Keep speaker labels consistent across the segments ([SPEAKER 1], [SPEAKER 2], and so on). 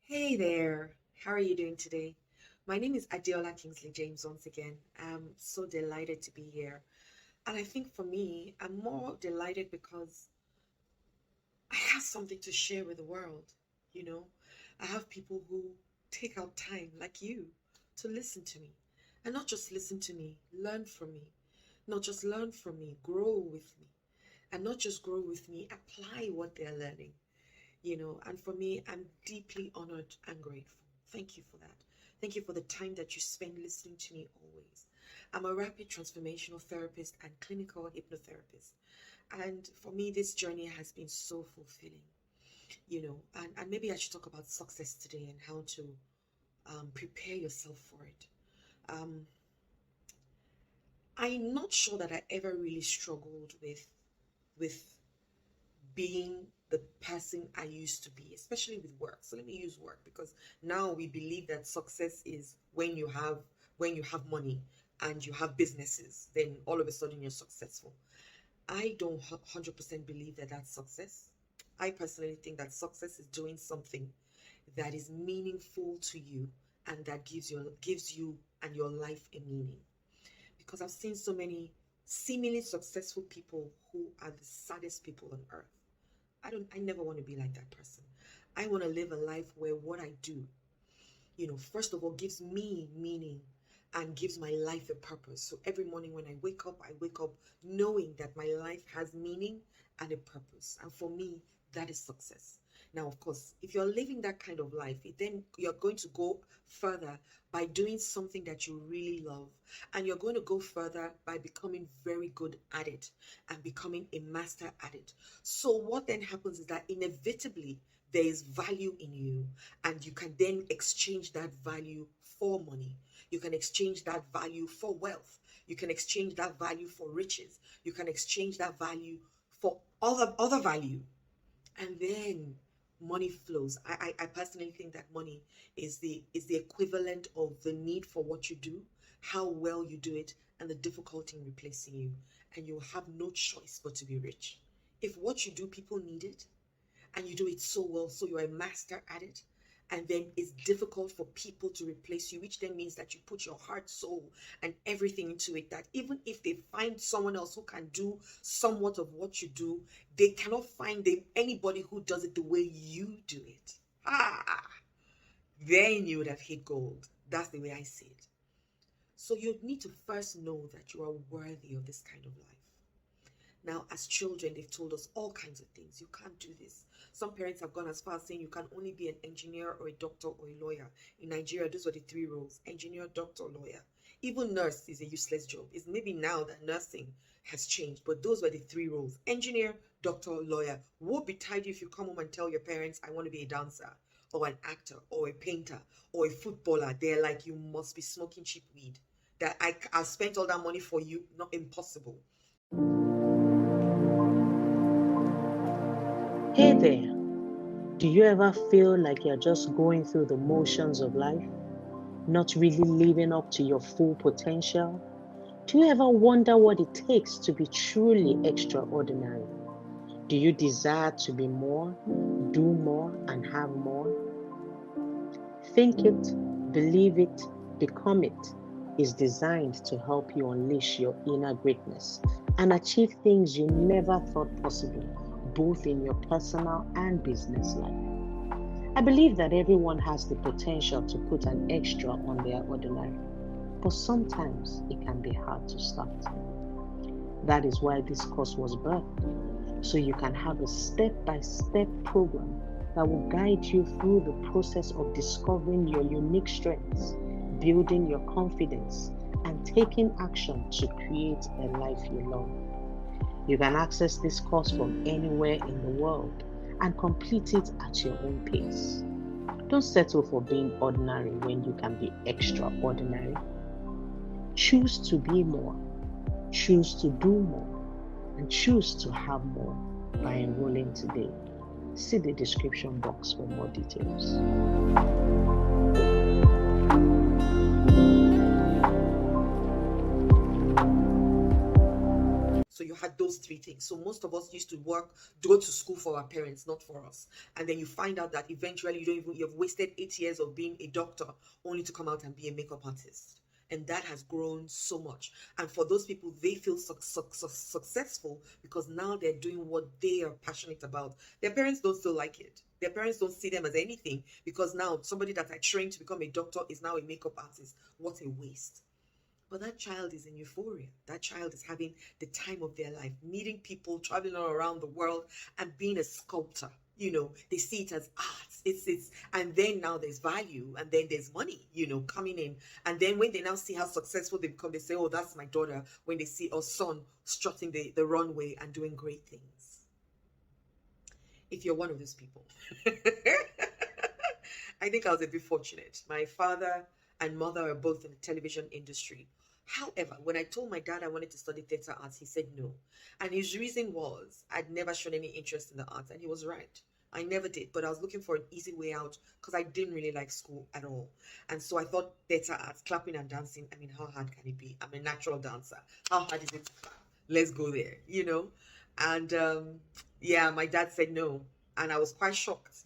[SPEAKER 1] Hey there, how are you doing today? My name is Adiola Kingsley James once again. I'm so delighted to be here. And I think for me, I'm more delighted because I have something to share with the world. You know, I have people who take out time, like you, to listen to me. And not just listen to me, learn from me. Not just learn from me, grow with me. And not just grow with me, apply what they're learning. And for me, I'm deeply honored and grateful. Thank you for that. Thank you for the time that you spend listening to me always. I'm a rapid transformational therapist and clinical hypnotherapist. And for me, this journey has been so fulfilling, and maybe I should talk about success today and how to prepare yourself for it. Um, I'm not sure that I ever really struggled with being the person I used to be, especially with work. So let me use work because now we believe that success is when you have money and you have businesses, then all of a sudden you're successful. I don't 100% believe that that's success. I personally think that success is doing something that is meaningful to you and that gives you and your life a meaning. Because I've seen so many seemingly successful people who are the saddest people on earth. I never want to be like that person. I want to live a life where what I do, first of all, gives me meaning and gives my life a purpose. So every morning when I wake up knowing that my life has meaning and a purpose. And for me, that is success. Now, of course, if you're living that kind of life, then you're going to go further by doing something that you really love. And you're going to go further by becoming very good at it and becoming a master at it. So what then happens is that inevitably there is value in you, and you can then exchange that value for money. You can exchange that value for wealth. You can exchange that value for riches. You can exchange that value for other value. And then money flows. I personally think that money is the equivalent of the need for what you do, how well you do it, and the difficulty in replacing you. And you have no choice but to be rich. If what you do, people need it, and you do it so well, so you're a master at it, and then it's difficult for people to replace you, which then means that you put your heart, soul, and everything into it, that even if they find someone else who can do somewhat of what you do, they cannot find anybody who does it the way you do it. Ah, then you would have hit gold. That's the way I see it. So you need to first know that you are worthy of this kind of life. Now, as children, they've told us all kinds of things. You can't do this. Some parents have gone as far as saying you can only be an engineer or a doctor or a lawyer. In Nigeria, those were the three roles: engineer, doctor, lawyer. Even nurse is a useless job. It's maybe now that nursing has changed, but those were the three roles: engineer, doctor, lawyer. Woe betide you if you come home and tell your parents, I want to be a dancer or an actor or a painter or a footballer. They're like, you must be smoking cheap weed. That I spent all that money for you. Not impossible.
[SPEAKER 2] Hey there, do you ever feel like you're just going through the motions of life, not really living up to your full potential? Do you ever wonder what it takes to be truly extraordinary? Do you desire to be more, do more, and have more? Think it, believe it, become it is designed to help you unleash your inner greatness and achieve things you never thought possible, both in your personal and business life. I believe that everyone has the potential to put an extra on their ordinary, but sometimes it can be hard to start. That is why this course was birthed, so you can have a step by step program that will guide you through the process of discovering your unique strengths, building your confidence, and taking action to create a life you love. You can access this course from anywhere in the world and complete it at your own pace. Don't settle for being ordinary when you can be extraordinary. Choose to be more, choose to do more, and choose to have more by enrolling today. See the description box for more details.
[SPEAKER 1] So you you had those three things. So most of us used to go to school for our parents, not for us. And then you find out that eventually you've wasted 8 years of being a doctor only to come out and be a makeup artist. And that has grown so much. And for those people, they feel successful because now they're doing what they are passionate about. Their parents don't still like it. Their parents don't see them as anything because now somebody that I trained to become a doctor is now a makeup artist. What a waste. But that child is in euphoria. That child is having the time of their life, meeting people, traveling all around the world, and being a sculptor. They see it as art. And then now there's value, and then there's money, coming in. And then when they now see how successful they become, they say, "Oh, that's my daughter." When they see our son strutting the runway and doing great things. If you're one of those people, I think I was a bit fortunate. My father and mother are both in the television industry. However, when I told my dad I wanted to study theater arts, he said no. And his reason was I'd never shown any interest in the arts. And he was right. I never did, but I was looking for an easy way out because I didn't really like school at all. And so I thought theater arts, clapping and dancing, I mean, how hard can it be? I'm a natural dancer. How hard is it to clap? Let's go there. And yeah, my dad said no. And I was quite shocked.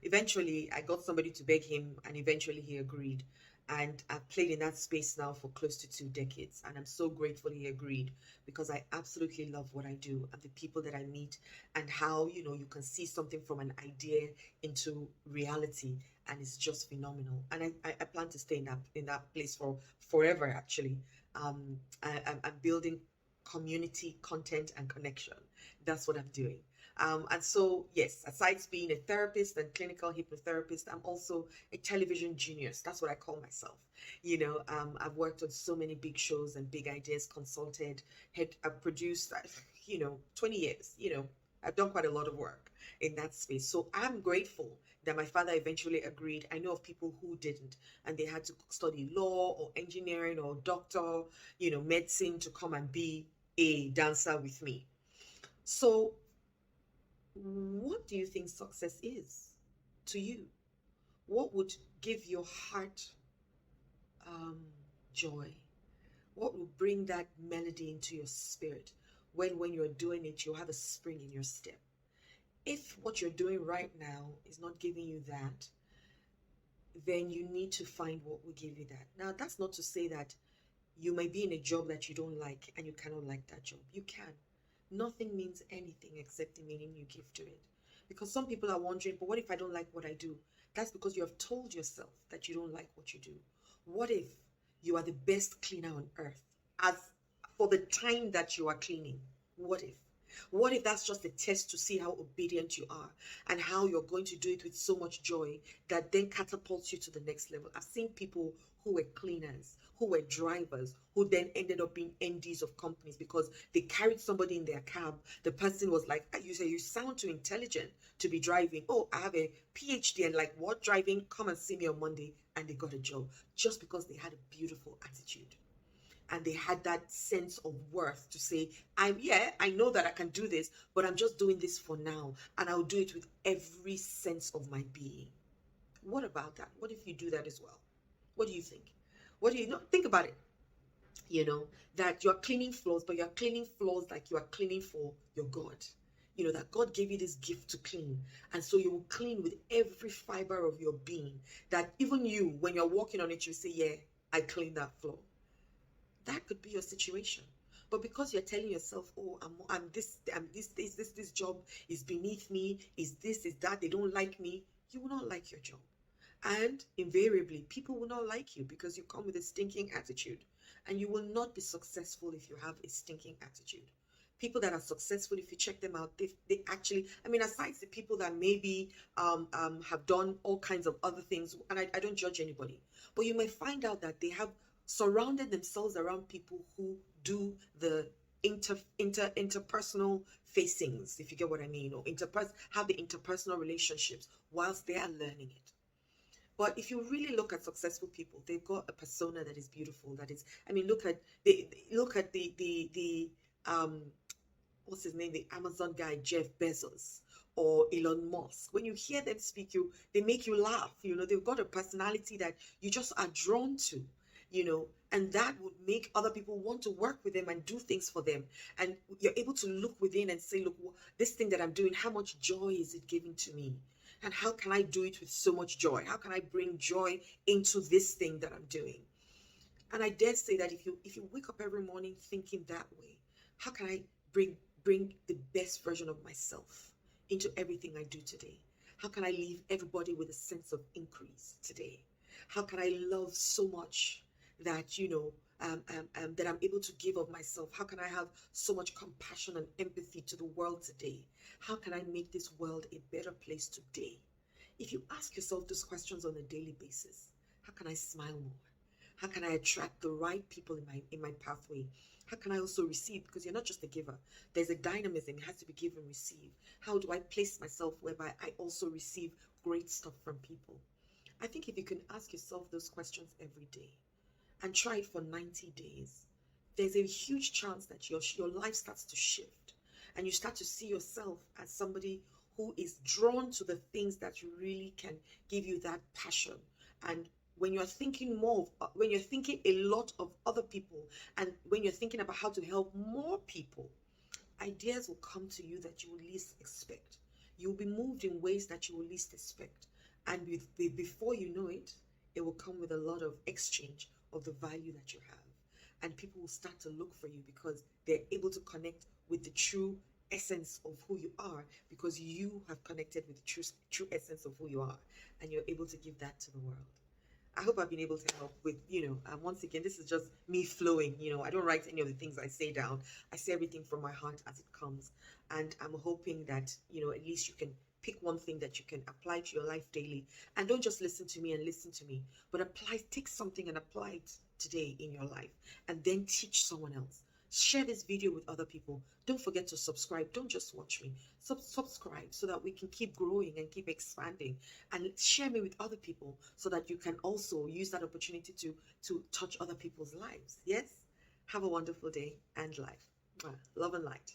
[SPEAKER 1] Eventually, I got somebody to beg him, and eventually he agreed. And I've played in that space now for close to 2 decades. And I'm so grateful he agreed because I absolutely love what I do and the people that I meet and how, you can see something from an idea into reality. And it's just phenomenal. And I plan to stay in that place for forever, actually. I'm building community, content, and connection. That's what I'm doing. And so, yes, aside being a therapist and clinical hypnotherapist, I'm also a television genius. That's what I call myself. I've worked on so many big shows and big ideas, consulted, I've produced, 20 years. I've done quite a lot of work in that space. So I'm grateful that my father eventually agreed. I know of people who didn't, and they had to study law or engineering or doctor, medicine to come and be a dancer with me. So what do you think success is to you? What would give your heart joy? What will bring that melody into your spirit when you're doing it, you'll have a spring in your step? If what you're doing right now is not giving you that, then you need to find what will give you that. Now, that's not to say that you may be in a job that you don't like and you cannot like that job. You can. Nothing means anything except the meaning you give to it. Because some people are wondering, but what if I don't like what I do? That's because you have told yourself that you don't like what you do. What if you are the best cleaner on earth? As for the time that you are cleaning, what if? What if that's just a test to see how obedient you are and how you're going to do it with so much joy that then catapults you to the next level? I've seen people who were cleaners, who were drivers, who then ended up being MDs of companies because they carried somebody in their cab. The person was like, you say, you sound too intelligent to be driving. Oh, I have a PhD and like, what driving? Come and see me on Monday. And they got a job just because they had a beautiful attitude. And they had that sense of worth to say, I know that I can do this, but I'm just doing this for now. And I'll do it with every sense of my being. What about that? What if you do that as well? What do you think? What do you know? Think about it. That you're cleaning floors, but you're cleaning floors like you are cleaning for your God. That God gave you this gift to clean. And so you will clean with every fiber of your being. That even you, when you're walking on it, you say, yeah, I cleaned that floor. That could be your situation. But because you're telling yourself, oh, this job is beneath me, is that, they don't like me, you will not like your job. And invariably, people will not like you because you come with a stinking attitude. And you will not be successful if you have a stinking attitude. People that are successful, if you check them out, they actually, aside the people that maybe have done all kinds of other things, and I don't judge anybody, but you may find out that they have surrounded themselves around people who do the interpersonal facings, if you get what I mean, or have the interpersonal relationships whilst they are learning it. But if you really look at successful people, they've got a persona that is beautiful. That is, look at the what's his name, the Amazon guy, Jeff Bezos, or Elon Musk. When you hear them speak, they make you laugh. They've got a personality that you just are drawn to. and that would make other people want to work with them and do things for them. And you're able to look within and say, look, this thing that I'm doing, how much joy is it giving to me? And how can I do it with so much joy? How can I bring joy into this thing that I'm doing? And I dare say that if you wake up every morning thinking that way, how can I bring the best version of myself into everything I do today? How can I leave everybody with a sense of increase today? How can I love so much that that I'm able to give of myself? How can I have so much compassion and empathy to the world today? How can I make this world a better place today? If you ask yourself those questions on a daily basis, how can I smile more? How can I attract the right people in my pathway? How can I also receive? Because you're not just a giver. There's a dynamism. It has to be give and receive. How do I place myself whereby I also receive great stuff from people? I think if you can ask yourself those questions every day and try it for 90 days, there's a huge chance that your life starts to shift and you start to see yourself as somebody who is drawn to the things that really can give you that passion. And when you're thinking when you're thinking a lot of other people, and when you're thinking about how to help more people, ideas will come to you that you will least expect. You'll be moved in ways that you will least expect. And before you know it, it will come with a lot of exchange of the value that you have. And people will start to look for you because they're able to connect with the true essence of who you are, because you have connected with the true essence of who you are, and you're able to give that to the world. I hope I've been able to help with, once again, this is just me flowing. I don't write any of the things I say down. I say everything from my heart as it comes. And I'm hoping that, at least you can pick one thing that you can apply to your life daily. And don't just listen to me, but take something and apply it today in your life, and then teach someone else. Share this video with other people. Don't forget to subscribe. Don't just watch me. Subscribe so that we can keep growing and keep expanding. And share me with other people so that you can also use that opportunity to touch other people's lives. Yes? Have a wonderful day and life. Love and light.